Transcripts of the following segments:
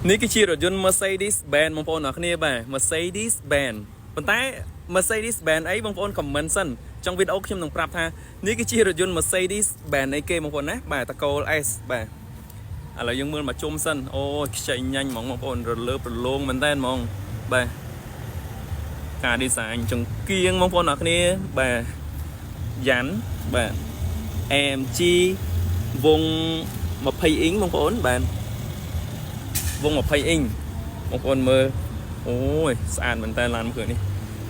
នេះគឺជារថយន្ត Mercedes Benz បងប្អូនអរគ្នាបាទ Mercedes Benz ប៉ុន្តែ Mercedes Benz អីបងប្អូន comment សិនចុងវីដេអូខ្ញុំនឹងប្រាប់ថានេះគឺជារថយន្ត Mercedes Benz អីគេបងប្អូនណាបាទតកូល S បាទឥឡូវយើងមើលមកជុំសិនអូយខ្ចីញ៉ាញ់ហ្មងបងប្អូនរលើប្រឡងមែនតើហ្មងបាទការ design ចង្គៀងបងប្អូនអរគ្នាបាទយ៉ាន់បាទ AMG វង20អ៊ីងបងប្អូនបាទវង20អ៊ីងបងប្អូនមើលអូយស្អាតមែនតើឡានមួយគ្រឿងនេះ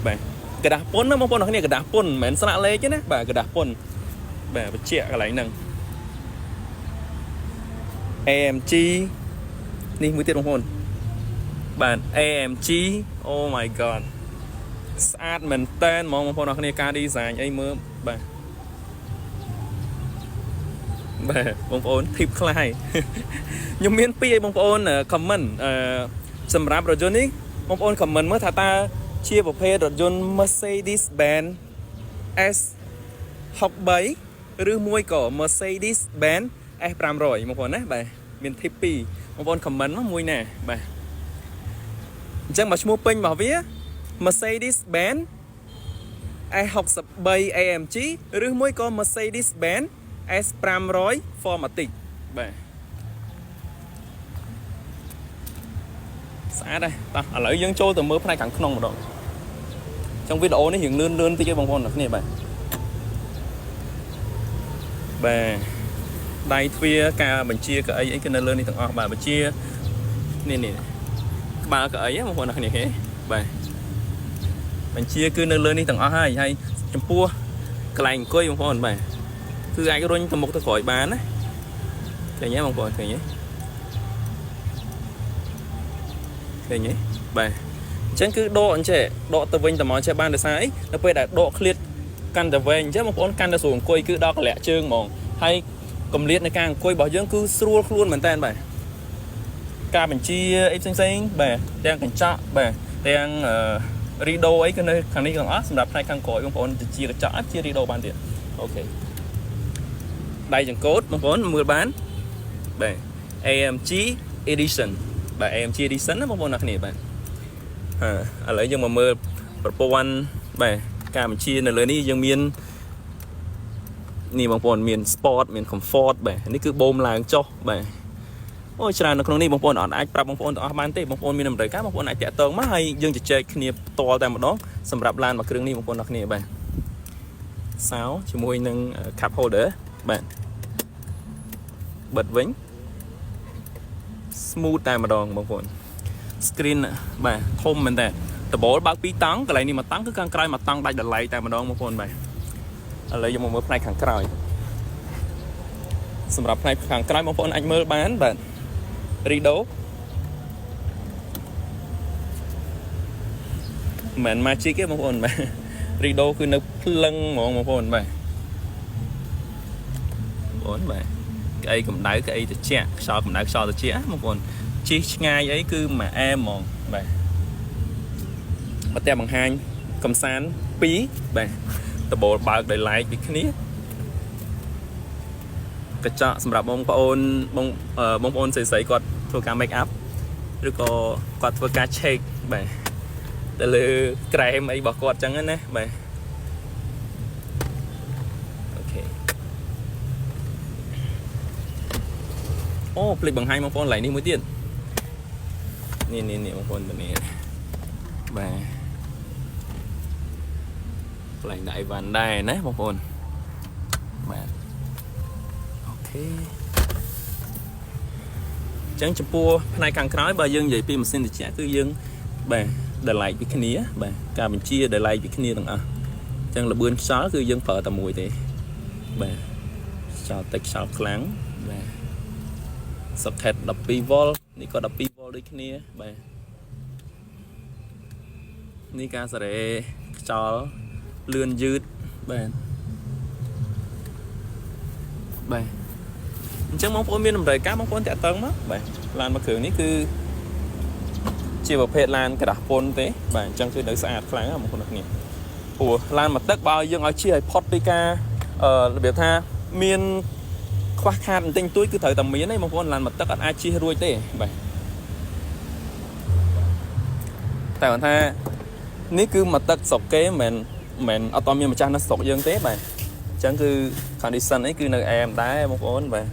បាទกระดาษពុនណាបងប្អូនអរគ្នាกระดาษពុនមិនមែនស្លាកលេខទេណាបាទกระดาษពុនបាទបញ្ជាក់កន្លែងហ្នឹង AMG នេះមួយទៀតបងប្អូនបាទ AMG Oh my god ស្អាតមែនតើហ្មងបងប្អូនអរគ្នាការ design អីមើលបាទបងប្អូនធីបខ្លាយខ្ញុំមានពីឲ្យបងប្អូន comment សម្រាប់រថយន្តនេះបងប្អូន comment មើលថាតើជាប្រភេទរថយន្ត Mercedes Benz S63 ឬមួយក៏ Mercedes Benz S500 បងប្អូនណាបាទមានធីប2បងប្អូន comment មកមួយណាបាទអញ្ចឹងមកឈ្មោះពេញរបស់វា Mercedes Benz S63 AMG ឬមួយក៏ Mercedes Benz S500 Formatic បាទស្អាតហើយតោះឥឡូវយើងចូលទៅមើលផ្នែកខាងក្នុងម្ដងtrongវីដេអូនេះរៀងលឿនតិចទេបងប្អូនអ្នកគ្នាបាទដៃទ្វារការបញ្ជាកៅអីអីគឺនៅលើនេះទាំងអស់បាទបញ្ជានេះក្បាលកៅអីបងប្អូនអ្នកគ្នាគេបាទបញ្ជាគឺនៅលើនេះទាំងអស់ហើយចំពោះកន្លែងអង្គុយបងប្អូនបាទគឺអាចរុញទៅមុខទៅក្រោយបានណាឃើញទេបងប្អូនឃើញទេបាទអញ្ចឹងគឺដកអញ្ចេះដកទៅវិញទៅមកចេះបានដោយសារអីនៅពេលដែលដកឃ្លាតកាន់តែវែងអញ្ចឹងបងប្អូនកាន់តែស្រួលអង្គុយគឺដល់កលាក់ជើងហ្មងហើយកម្រិតនៃការអង្គុយរបស់យើងគឺស្រួលខ្លួនមែនតើបាទការបញ្ជាអីផ្សេងបាទទាំងកញ្ចក់បាទទាំងរីដូអីគឺនៅខាងនេះទាំងអស់សម្រាប់ផ្នែកខាងក្រោយបងប្អូនជាកញ្ចក់អាចជារីដូបានទៀតអូខេដៃចង្កូតបងប្អូនមើលបានបាទ AMG Edition បាទ AMG Edition ណាបងប្អូនអ្នកគ្នាបាទឥឡូវយើងមកមើលប្រព័ន្ធបាទការបញ្ជានៅលើនេះយើងមាននេះបងប្អូនមាន Sport មាន Comfort បាទនេះគឺបូមឡើងចុះបាទអូច្រើននៅក្នុងនេះបងប្អូនអត់អាចប្រាប់បងប្អូនទាំងអស់បានទេបងប្អូនមានតម្រូវការបងប្អូនអាចតាក់ទងមកហើយយើងជជែកគ្នាផ្ទាល់តែម្ដងសម្រាប់ឡានមួយគ្រឿងនេះបងប្អូនអ្នកគ្នាបាទសោជាមួយនឹង cup holder បាទបិទវិញ smooth តែម្ដងបងប្អូន screen បាទធំមែនតើដបូលបើក2តង់កន្លែងនេះមួយតង់គឺខាងក្រោយមួយតង់ដាច់ដលៃតែម្ដងបងប្អូនបាទឥឡូវយើងមកមើលផ្នែកខាងក្រោយសម្រាប់ផ្នែកខាងក្រោយបងប្អូនអាចមើលបានបាទ Rido មិន magic ទេបងប្អូនបាទ Rido គឺនៅភ្លឹងហ្មងបងប្អូនបាទក្អីកម្ដៅក្អីត្រជាក់ខ្យល់កម្ដៅខ្យល់ត្រជាក់បងប្អូនជិះឆ្ងាយអីគឺមួយអែមហ្មងបាទបើតែបង្ហាញកំសាន្ត2បាទដបូលបើកដោយឡែកពីគ្នាកញ្ចក់សម្រាប់បងប្អូនស្រីៗគាត់ធ្វើការ make up ឬក៏គាត់ធ្វើការ check បាទទៅលើក្រែមអីរបស់គាត់ចឹងណាបាទអូខេអូភ្លេចបង្ហាញបងប្អូនកន្លែងនេះមួយទៀតនេះបងប្អូននេះបាទកន្លែងដាក់អីវ៉ាន់ដែរណាបងប្អូនបាទអូខេអញ្ចឹងចំពោះផ្នែកខាងក្រោយបើយើងនិយាយពីម៉ាស៊ីនត្រជាក់គឺយើងបាទដែលឡែកពីគ្នាបាទការបញ្ជាដែលឡែកពីគ្នាទាំងអស់អញ្ចឹងល្បឿនខ្យល់គឺយើងប្រើតែមួយទេបាទខ្យល់តិចខ្យល់ខ្លាំងបាទ socket 12V នេះក៏ 12V ដូចគ្នាបាទនេះការសារ៉េខ្យល់លឿនយឺតបាទអញ្ចឹងបងប្អូនមានតម្រូវការបងប្អូនតាក់ទងមកបាទឡានមួយគ្រឿងនេះគឺជាប្រភេទឡានក្រដាស់ពុនទេបាទអញ្ចឹងគឺនៅស្អាតខ្លាំងណាស់បងប្អូនគ្នាព្រោះឡានមួយទឹកបើយើងឲ្យជិះឲ្យផុតពីការរបៀបថាមានខ្វះខាតបន្តិចតួចគឺត្រូវតែមានទេបងប្អូនឡានមួយទឹកអត់អាចជិះរួចទេបាទ តែគាត់ថានេះគឺមកទឹកស្រុកគេមិនអត់តមានម្ចាស់នៅស្រុកយើងទេបាទអញ្ចឹងគឺ condition នេះគឺនៅអែមដែរបងប្អូនបាទ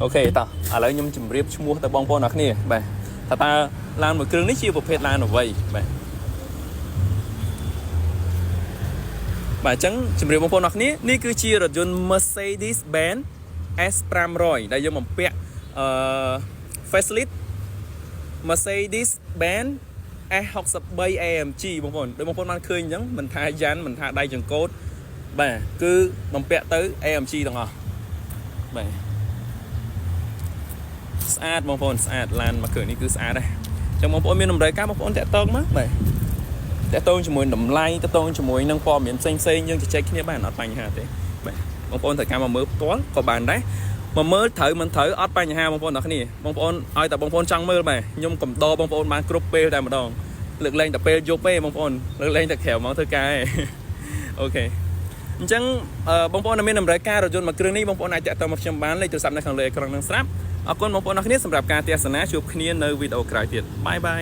អូខេតោះឥឡូវខ្ញុំជម្រាបឈ្មោះទៅបងប្អូនអរគ្នាបាទថាតើឡានមួយគ្រឿងនេះជាប្រភេទឡានអ្វីបាទបាទអញ្ចឹងជម្រាបបងប្អូនអរគ្នានេះគឺជារថយន្ត Mercedes-Benz S500 ដែលយើងបំពាក់facelift Mercedes-Benz S63 AMG បងប្អូនដូចបងប្អូនបានឃើញអញ្ចឹងមិនថាយ៉ាន់មិនថាដៃចង្កូតបាទគឺបំពាក់ទៅ AMG ទាំងអស់បាទស្អាតបងប្អូនស្អាតឡានមកគ្រឿងនេះគឺស្អាតដែរអញ្ចឹងបងប្អូនមានតម្រូវការបងប្អូនតាក់ទងមកបាទតាក់ទងជាមួយតម្លៃតាក់ទងជាមួយនឹងព័ត៌មានផ្សេងយើងជជែកគ្នាបានអត់បញ្ហាទេបាទបងប្អូនត្រូវការមកមើលផ្ទាល់ក៏បានដែរមកមើលត្រូវមិនត្រូវអត់បញ្ហាបងប្អូនទាំងគ្នាបងប្អូនឲ្យតែបងប្អូនចង់មើលបាទខ្ញុំកំដរបងប្អូនបានគ្រប់ពេលតែម្ដងលើកលែងតែពេលយប់ទេបងប្អូនលើកលែងតែក្រៅមកធ្វើការឯងអូខេអញ្ចឹងបងប្អូនដែលមានតម្រូវការរថយន្តមួយគ្រឿងនេះបងប្អូនអាចតាក់ទងមកខ្ញុំបានលេខទូរស័ព្ទនៅខាងលើអេក្រង់នឹងស្រាប់អរគុណបងប្អូនអរគ្នាសម្រាប់ការទស្សនាជួបគ្នានៅវីដេអូក្រោយទៀតបាយបាយ